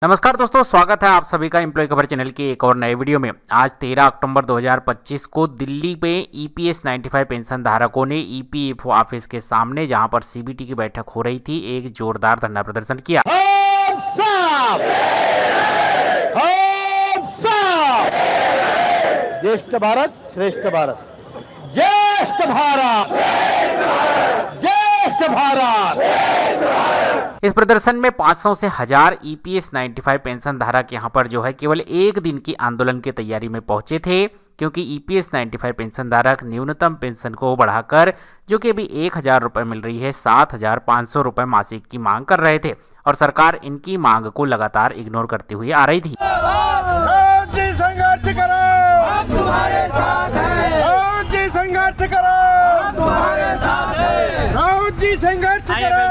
नमस्कार दोस्तों, स्वागत है आप सभी का एम्प्लॉय खबर चैनल के एक और नए वीडियो में। आज 13 अक्टूबर 2025 को दिल्ली में ईपीएस 95 पेंशन धारकों ने ईपीएफओ ऑफिस के सामने, जहां पर सीबीटी की बैठक हो रही थी, एक जोरदार धरना प्रदर्शन किया। ज्येष्ठ भारत श्रेष्ठ भारत, ज्येष्ठ भारत ज्येष्ठ भारत। इस प्रदर्शन में 500 से 1000 ईपीएस 95 पेंशन धारक यहां पर जो है केवल एक दिन की आंदोलन की तैयारी में पहुंचे थे, क्योंकि ईपीएस 95 पेंशन धारक न्यूनतम पेंशन को बढ़ाकर, जो कि अभी 1000 रुपए मिल रही है, 7500 रुपए मासिक की मांग कर रहे थे और सरकार इनकी मांग को लगातार इग्नोर करती हुई आ रही थी। संघर्ष करो, हम तुम्हारे साथ हैं। जी संघर्ष करो, हम तुम्हारे साथ हैं। जी संघर्ष करो।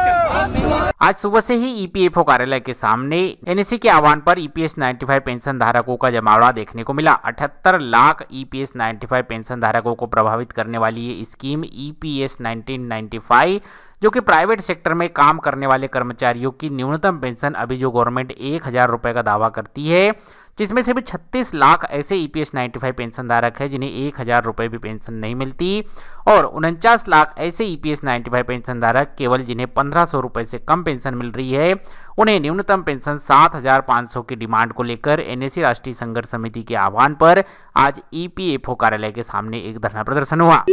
आज सुबह से ही ईपीएफओ कार्यालय के सामने एनएससी के आह्वान पर ईपीएस 95 पेंशन धारकों का जमावड़ा देखने को मिला। 78 लाख ईपीएस 95 पेंशन धारकों को प्रभावित करने वाली ये स्कीम ईपीएस 1995, जो कि प्राइवेट सेक्टर में काम करने वाले कर्मचारियों की न्यूनतम पेंशन अभी जो गवर्नमेंट 1000 रुपए का दावा करती है, जिसमें से भी 36 लाख ऐसे ईपीएस 95 पेंशन धारक है जिन्हें 1000 रुपए भी पेंशन नहीं मिलती, और 49 लाख ऐसे ईपीएस 95 पेंशन धारक केवल जिन्हें 1500 रुपए से कम पेंशन मिल रही है, उन्हें न्यूनतम पेंशन 7500 की डिमांड को लेकर एनएससी राष्ट्रीय संघर्ष समिति के आह्वान पर आज ईपीएफओ कार्यालय के सामने एक धरना प्रदर्शन हुआ।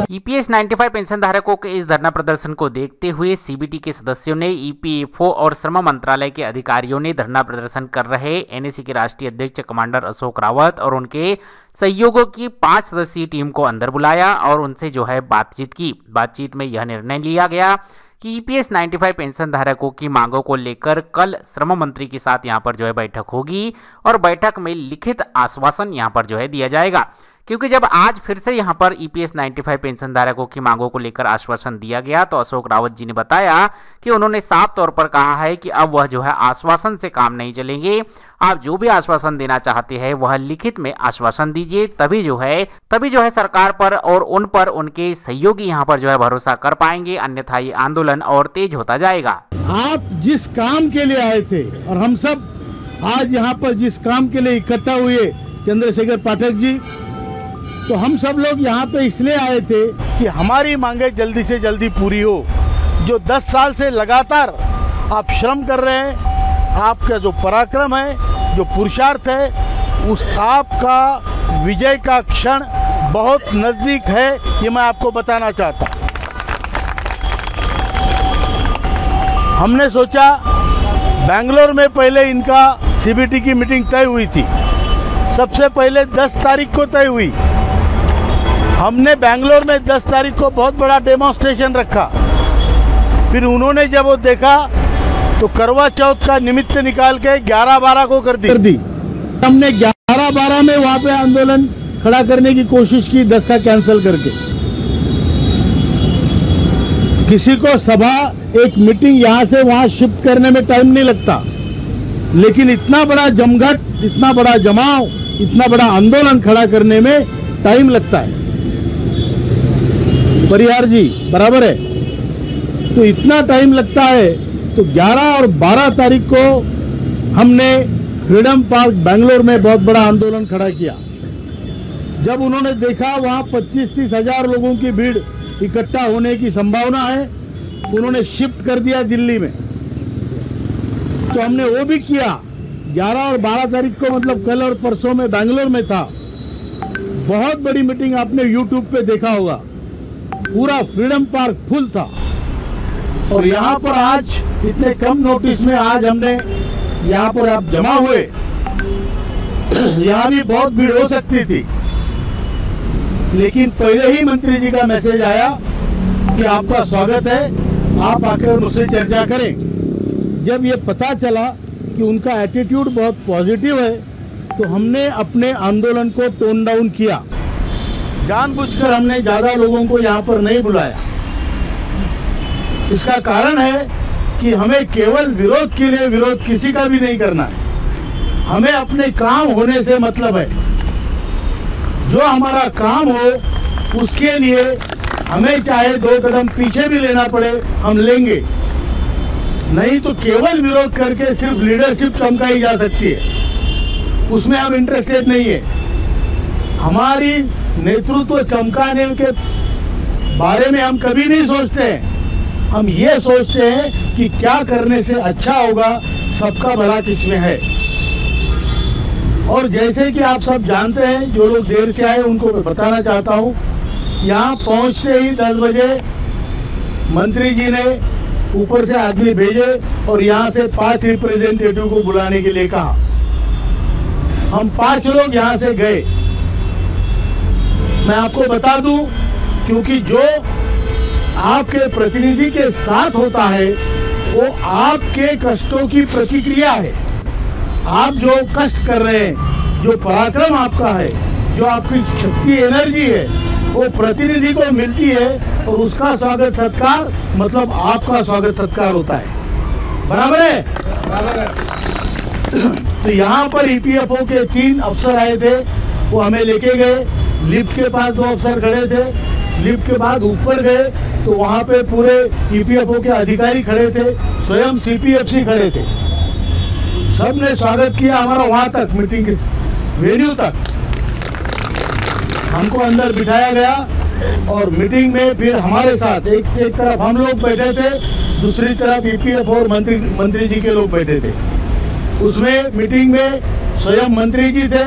ईपीएस 95 पेंशन धारकों के इस धरना प्रदर्शन को देखते हुए सीबीटी के सदस्यों ने, ईपीएफओ और श्रम मंत्रालय के अधिकारियों ने धरना प्रदर्शन कर रहे एनएससी के राष्ट्रीय अध्यक्ष कमांडर अशोक रावत और उनके सहयोगियों की 5 सदस्यीय टीम को अंदर बुलाया और उनसे जो है बातचीत की। बातचीत में यह निर्णय लिया गया कि ईपीएस 95 पेंशन धारकों की मांगों को लेकर कल श्रम मंत्री के साथ यहां पर जो है बैठक होगी और बैठक में लिखित आश्वासन यहां पर जो है दिया जाएगा, क्योंकि जब आज फिर से यहां पर ईपीएस 95 पेंशन धारकों की मांगों को लेकर आश्वासन दिया गया, तो अशोक रावत जी ने बताया कि उन्होंने साफ तौर पर कहा है कि अब वह जो है आश्वासन से काम नहीं चलेंगे। आप जो भी आश्वासन देना चाहते हैं वह लिखित में आश्वासन दीजिए, तभी जो है सरकार पर और उन पर उनके सहयोगी यहां पर जो है भरोसा कर पाएंगे, अन्यथा ये आंदोलन और तेज होता जाएगा। आप जिस काम के लिए आए थे और हम सब आज यहाँ पर जिस काम के लिए इकट्ठा हुए, चंद्रशेखर पाठक जी, तो हम सब लोग यहाँ पे इसलिए आए थे कि हमारी मांगे जल्दी से जल्दी पूरी हो। जो 10 साल से लगातार आप श्रम कर रहे हैं, आपका जो पराक्रम है, जो पुरुषार्थ है, उस आपका विजय का क्षण बहुत नज़दीक है, ये मैं आपको बताना चाहता हूँ। हमने सोचा, बेंगलोर में पहले इनका सीबीटी की मीटिंग तय हुई थी, सबसे पहले 10 तारीख को तय हुई। हमने बेंगलोर में 10 तारीख को बहुत बड़ा डेमोन्स्ट्रेशन रखा। फिर उन्होंने जब वो देखा तो करवा चौथ का निमित्त निकाल के 11-12 को कर दी। हमने 11-12 में वहां पे आंदोलन खड़ा करने की कोशिश की, 10 का कैंसिल करके। किसी को सभा, एक मीटिंग यहां से वहां शिफ्ट करने में टाइम नहीं लगता, लेकिन इतना बड़ा जमघट, इतना बड़ा जमाव, इतना बड़ा आंदोलन खड़ा करने में टाइम लगता है। परिहार जी बराबर है, तो इतना टाइम लगता है। तो 11 और 12 तारीख को हमने फ्रीडम पार्क बेंगलोर में बहुत बड़ा आंदोलन खड़ा किया। जब उन्होंने देखा वहां 25-30 हजार लोगों की भीड़ इकट्ठा होने की संभावना है, उन्होंने शिफ्ट कर दिया दिल्ली में। तो हमने वो भी किया। 11 और 12 तारीख को, मतलब कल और परसों में बेंगलोर में था। बहुत बड़ी मीटिंग आपने यूट्यूब पे देखा होगा, पूरा फ्रीडम पार्क फुल था। और यहाँ पर आज इतने कम नोटिस में आज हमने यहाँ पर आप जमा हुए, यहाँ भी बहुत भीड़ हो सकती थी, लेकिन पहले ही मंत्री जी का मैसेज आया कि आपका स्वागत है, आप आकर मुझसे चर्चा करें। जब ये पता चला कि उनका एटीट्यूड बहुत पॉजिटिव है, तो हमने अपने आंदोलन को टोन डाउन किया। जानबूझकर हमने ज्यादा लोगों को यहाँ पर नहीं बुलाया। इसका कारण है कि हमें केवल विरोध के लिए विरोध किसी का भी नहीं करना है। हमें अपने काम होने से मतलब है। जो हमारा काम हो उसके लिए हमें चाहे 2 कदम पीछे भी लेना पड़े हम लेंगे, नहीं तो केवल विरोध करके सिर्फ लीडरशिप चमकाई जा सकती है, उसमें हम इंटरेस्टेड नहीं है। हमारी नेतृत्व चमकाने के बारे में हम कभी नहीं सोचते हैं। हम ये सोचते हैं कि क्या करने से अच्छा होगा, सबका भला किसमें है। और जैसे कि आप सब जानते हैं, जो लोग देर से आए उनको मैं बताना चाहता हूँ, यहाँ पहुँचते ही 10 बजे मंत्री जी ने ऊपर से आदमी भेजे और यहाँ से 5 रिप्रेजेंटेटिव को बुलाने के लिए कहा। हम 5 लोग यहाँ से गए। मैं आपको बता दूं, क्योंकि जो आपके प्रतिनिधि के साथ होता है वो आपके कष्टों की प्रतिक्रिया है। आप जो कष्ट कर रहे हैं, जो पराक्रम आपका है, जो आपकी शक्ति एनर्जी है, वो प्रतिनिधि को मिलती है और उसका स्वागत सत्कार मतलब आपका स्वागत सत्कार होता है। बराबर है? बराबर है। तो यहाँ पर ईपीएफओ के 3 अफसर आए थे, वो हमें लेके गए। लिफ्ट के पास 2 अफसर खड़े थे। लिफ्ट के बाद ऊपर गए तो वहाँ पे पूरे ईपीएफओ के अधिकारी खड़े थे, स्वयं सीपीएफसी खड़े थे। सबने स्वागत किया हमारा वहाँ तक, मीटिंग के वेन्यू तक। हमको अंदर बिठाया गया और मीटिंग में फिर हमारे साथ एक तरफ हम लोग बैठे थे, दूसरी तरफ ईपीएफओ और मंत्री जी के लोग बैठे थे। उसमें मीटिंग में स्वयं मंत्री जी थे,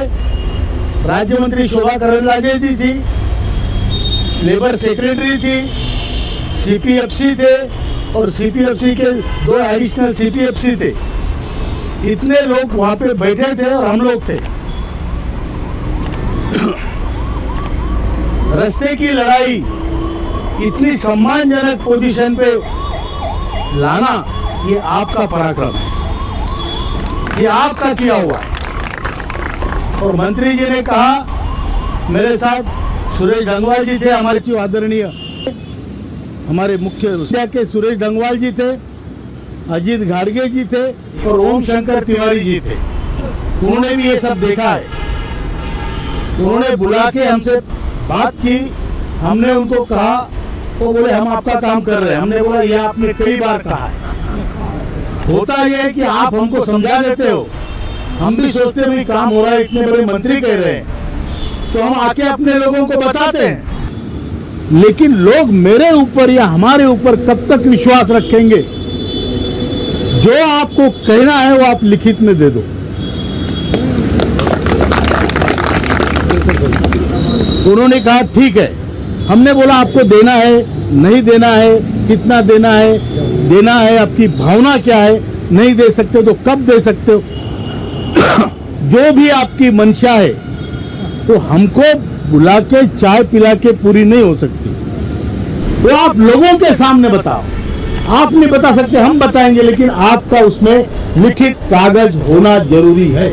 राज्य मंत्री शोभा करंदलाजे जी थी, लेबर सेक्रेटरी थी, सीपीएफसी थे और सीपीएफसी के 2 एडिशनल सीपीएफसी थे। इतने लोग वहां पे बैठे थे और हम लोग थे। रास्ते की लड़ाई इतनी सम्मानजनक पोजीशन पे लाना, ये आपका पराक्रम है, ये आपका किया हुआ है। और मंत्री जी ने कहा, मेरे साथ सुरेश गंगवाल जी थे, हमारे जो आदरणीय हमारे मुख्य के सुरेश गंगवाल जी थे, अजीत घाड़गे जी थे और ओम शंकर तिवारी जी थे। उन्होंने भी ये सब देखा है। उन्होंने बुला के हमसे बात की। हमने उनको कहा, वो बोले हम आपका काम कर रहे हैं। हमने बोला ये आपने कई बार कहा है। होता यह है कि आप हमको समझा देते हो, हम भी सोचते हुए काम हो रहा है, इतने बड़े मंत्री कह रहे हैं तो हम आके अपने लोगों को बताते हैं। लेकिन लोग मेरे ऊपर या हमारे ऊपर कब तक विश्वास रखेंगे? जो आपको कहना है वो आप लिखित में दे दो। उन्होंने कहा ठीक है। हमने बोला आपको देना है, नहीं देना है, कितना देना है, आपकी भावना क्या है, नहीं दे सकते तो कब दे सकते हो, जो भी आपकी मंशा है तो हमको बुला के चाय पिला के पूरी नहीं हो सकती। तो आप लोगों के सामने बताओ। आप नहीं बता सकते, हम बताएंगे, लेकिन आपका उसमें लिखित कागज होना जरूरी है।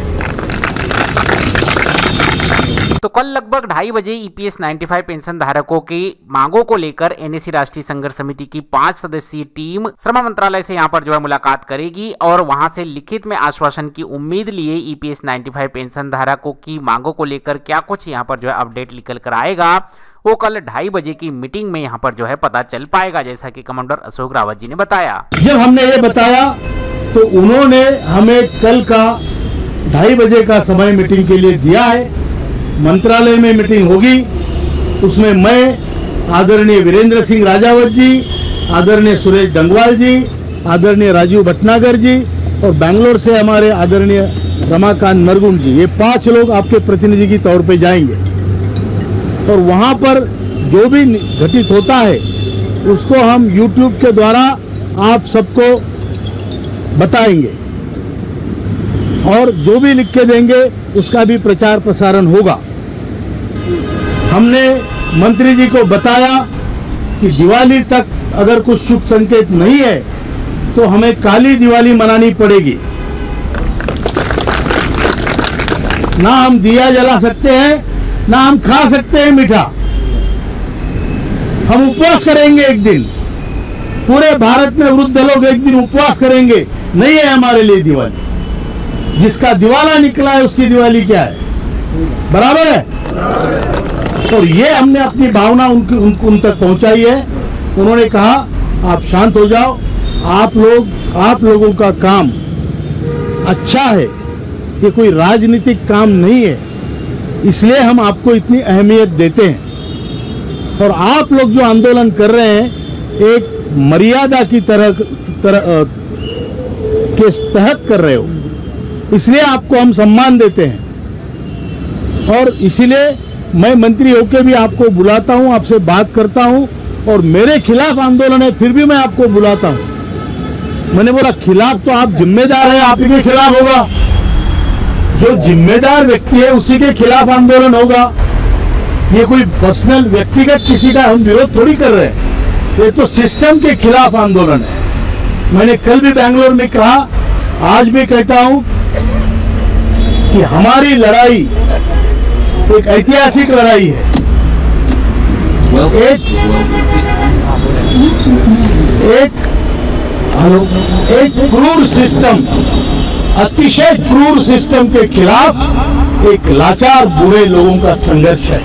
तो कल लगभग 2:30 बजे ईपीएस 95 पेंशन धारकों की मांगों को लेकर एनएसी राष्ट्रीय संघर्ष समिति की 5 सदस्यीय टीम श्रम मंत्रालय से यहां पर जो है मुलाकात करेगी और वहां से लिखित में आश्वासन की उम्मीद लिए ईपीएस 95 पेंशन धारकों की मांगों को लेकर क्या कुछ यहां पर जो है अपडेट निकल कर आएगा, वो कल 2:30 बजे की मीटिंग में यहाँ पर जो है पता चल पाएगा, जैसा कि कमांडर अशोक रावत जी ने बताया। जब हमने ये बताया तो उन्होंने हमें कल का 2:30 बजे का समय मीटिंग के लिए दिया है। मंत्रालय में मीटिंग होगी, उसमें मैं, आदरणीय वीरेंद्र सिंह राजावत जी, आदरणीय सुरेश गंगवाल जी, आदरणीय राजीव भटनागर जी और बेंगलोर से हमारे आदरणीय रमाकांत नरगुण जी, ये 5 लोग आपके प्रतिनिधि के तौर पे जाएंगे और वहां पर जो भी घटित होता है उसको हम YouTube के द्वारा आप सबको बताएंगे और जो भी लिख के देंगे उसका भी प्रचार प्रसारण होगा। हमने मंत्री जी को बताया कि दिवाली तक अगर कुछ शुभ संकेत नहीं है तो हमें काली दिवाली मनानी पड़ेगी। ना हम दिया जला सकते हैं, ना हम खा सकते हैं मीठा। हम उपवास करेंगे एक दिन पूरे भारत में वृद्ध लोग एक दिन उपवास करेंगे, नहीं है हमारे लिए दिवाली। जिसका दिवाला निकला है उसकी दिवाली क्या है? बराबर है। और ये हमने अपनी भावना उन तक पहुंचाई है। उन्होंने कहा आप शांत हो जाओ, आप लोगों का काम अच्छा है, ये कोई राजनीतिक काम नहीं है, इसलिए हम आपको इतनी अहमियत देते हैं। और आप लोग जो आंदोलन कर रहे हैं एक मर्यादा की तरह के तहत कर रहे हो, इसलिए आपको हम सम्मान देते हैं। और इसीलिए मैं मंत्री होकर भी आपको बुलाता हूं, आपसे बात करता हूं, और मेरे खिलाफ आंदोलन है फिर भी मैं आपको बुलाता हूं। मैंने बोला खिलाफ तो आप जिम्मेदार हैं, आप ही के खिलाफ होगा। जो जिम्मेदार व्यक्ति है उसी के खिलाफ आंदोलन होगा। ये कोई पर्सनल व्यक्तिगत किसी का हम विरोध थोड़ी कर रहे हैं, ये तो सिस्टम के खिलाफ आंदोलन है। मैंने कल भी बैंगलोर में कहा, आज भी कहता हूं कि हमारी लड़ाई एक ऐतिहासिक लड़ाई है। एक क्रूर सिस्टम, अतिशय क्रूर सिस्टम के खिलाफ एक लाचार बुरे लोगों का संघर्ष है।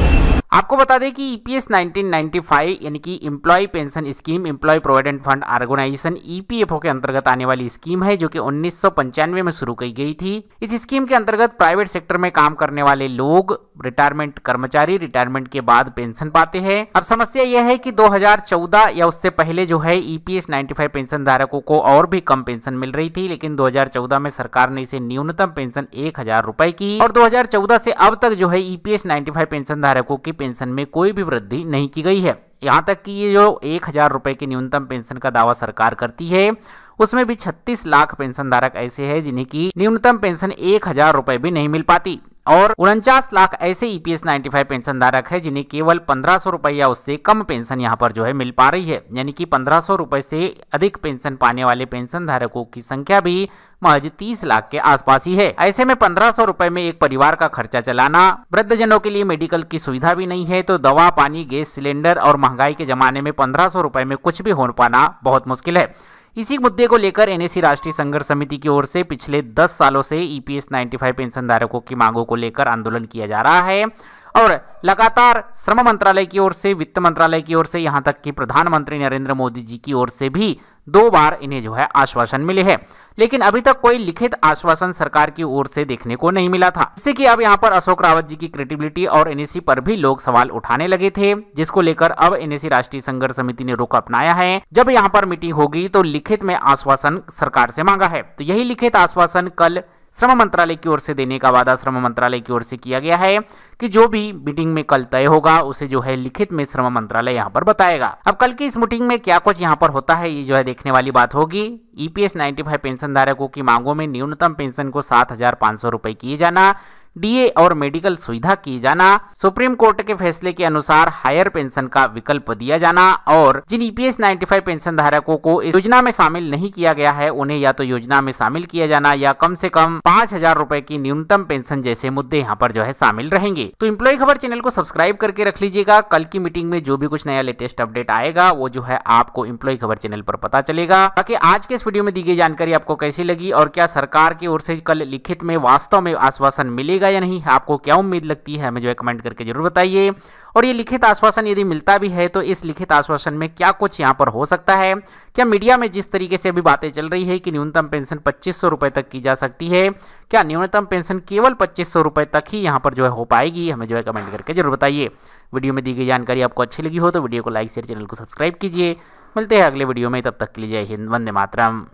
आपको बता दें कि ईपीएस 1995 यानी कि employ pension scheme, employ provident fund organisation EPFO के अंतर्गत आने वाली स्कीम है, जो कि 1995 में शुरू की गई थी। इस स्कीम के अंतर्गत प्राइवेट सेक्टर में काम करने वाले लोग, रिटायरमेंट कर्मचारी रिटायरमेंट के बाद पेंशन पाते हैं। अब समस्या यह है कि 2014 या उससे पहले जो है ईपीएस 95 पेंशन धारकों को और भी कम पेंशन मिल रही थी, लेकिन 2014 में सरकार ने इसे न्यूनतम पेंशन 1000 रुपए की, और 2014 से अब तक जो है ईपीएस 95 पेंशन धारकों की पेंशन में कोई भी वृद्धि नहीं की गई है। यहाँ तक कि ये जो 1000 रुपए की न्यूनतम पेंशन का दावा सरकार करती है, उसमें भी 36 लाख पेंशन धारक ऐसे हैं जिन्हें की न्यूनतम पेंशन 1000 रुपए भी नहीं मिल पाती, और 49 लाख ऐसे ईपीएस 95 पेंशन धारक है जिन्हें केवल 1500 रुपए या उससे कम पेंशन यहाँ पर जो है मिल पा रही है। यानी कि 1500 रुपए से अधिक पेंशन पाने वाले पेंशन धारकों की संख्या भी महज 30 लाख के आसपास ही है। ऐसे में 1500 रुपए में एक परिवार का खर्चा चलाना, वृद्धजनों के लिए मेडिकल की सुविधा भी नहीं है, तो दवा, पानी, गैस सिलेंडर और महंगाई के जमाने में 1500 रुपए में कुछ भी हो पाना बहुत मुश्किल है। इसी मुद्दे को लेकर एनएसी राष्ट्रीय संघर्ष समिति की ओर से पिछले 10 सालों से ईपीएस 95 पेंशन धारकों की मांगों को लेकर आंदोलन किया जा रहा है, और लगातार श्रम मंत्रालय की ओर से, वित्त मंत्रालय की ओर से, यहां तक कि प्रधानमंत्री नरेंद्र मोदी जी की ओर से भी 2 बार इन्हें जो है आश्वासन मिले हैं, लेकिन अभी तक कोई लिखित आश्वासन सरकार की ओर से देखने को नहीं मिला था। जिससे कि अब यहाँ पर अशोक रावत जी की क्रेडिबिलिटी और एनएसी पर भी लोग सवाल उठाने लगे थे, जिसको लेकर अब एनएसी राष्ट्रीय संघर्ष समिति ने रुख अपनाया है। जब यहाँ पर मीटिंग होगी तो लिखित में आश्वासन सरकार से मांगा है, तो यही लिखित आश्वासन कल श्रम मंत्रालय की ओर से देने का वादा श्रम मंत्रालय की ओर से किया गया है कि जो भी मीटिंग में कल तय होगा उसे जो है लिखित में श्रम मंत्रालय यहाँ पर बताएगा। अब कल की इस मीटिंग में क्या कुछ यहाँ पर होता है, ये जो है देखने वाली बात होगी। ईपीएस 95 पेंशन धारकों की मांगों में न्यूनतम पेंशन को 7500 रुपए किए जाना, डीए और मेडिकल सुविधा किए जाना, सुप्रीम कोर्ट के फैसले के अनुसार हायर पेंशन का विकल्प दिया जाना, और जिन ईपीएस 95 पेंशन धारकों को इस योजना में शामिल नहीं किया गया है उन्हें या तो योजना में शामिल किया जाना या कम से कम 5000 रुपए की न्यूनतम पेंशन जैसे मुद्दे यहाँ पर जो है शामिल रहेंगे। तो एम्प्लॉय खबर चैनल को सब्सक्राइब करके रख लीजिएगा। कल की मीटिंग में जो भी कुछ नया लेटेस्ट अपडेट आएगा वो जो है आपको एम्प्लॉय खबर चैनल पर पता चलेगा। बाकी आज के इस वीडियो में दी गई जानकारी आपको कैसी लगी, और क्या सरकार की ओर से कल लिखित में वास्तव में आश्वासन मिलेगा या नहीं, आपको क्या उम्मीद लगती है, हमें जो है कमेंट करके जरूर बताइए। और ये लिखित आश्वासन यदि मिलता भी है तो इस लिखित आश्वासन में क्या कुछ यहाँ पर हो सकता है। क्या मीडिया में जिस तरीके से अभी बातें चल रही है कि न्यूनतम पेंशन 2500 रुपए तक की जा सकती है, क्या न्यूनतम पेंशन केवल 2500 रुपए तक ही यहाँ पर जो है हो पाएगी, हमें जो है कमेंट करके जरूर बताइए। वीडियो में दी गई जानकारी आपको अच्छी लगी हो तो वीडियो को लाइक शेयर, चैनल को सब्सक्राइब कीजिए। मिलते हैं अगले वीडियो में, तब तक के लिए जय हिंद, वंदे मातरम।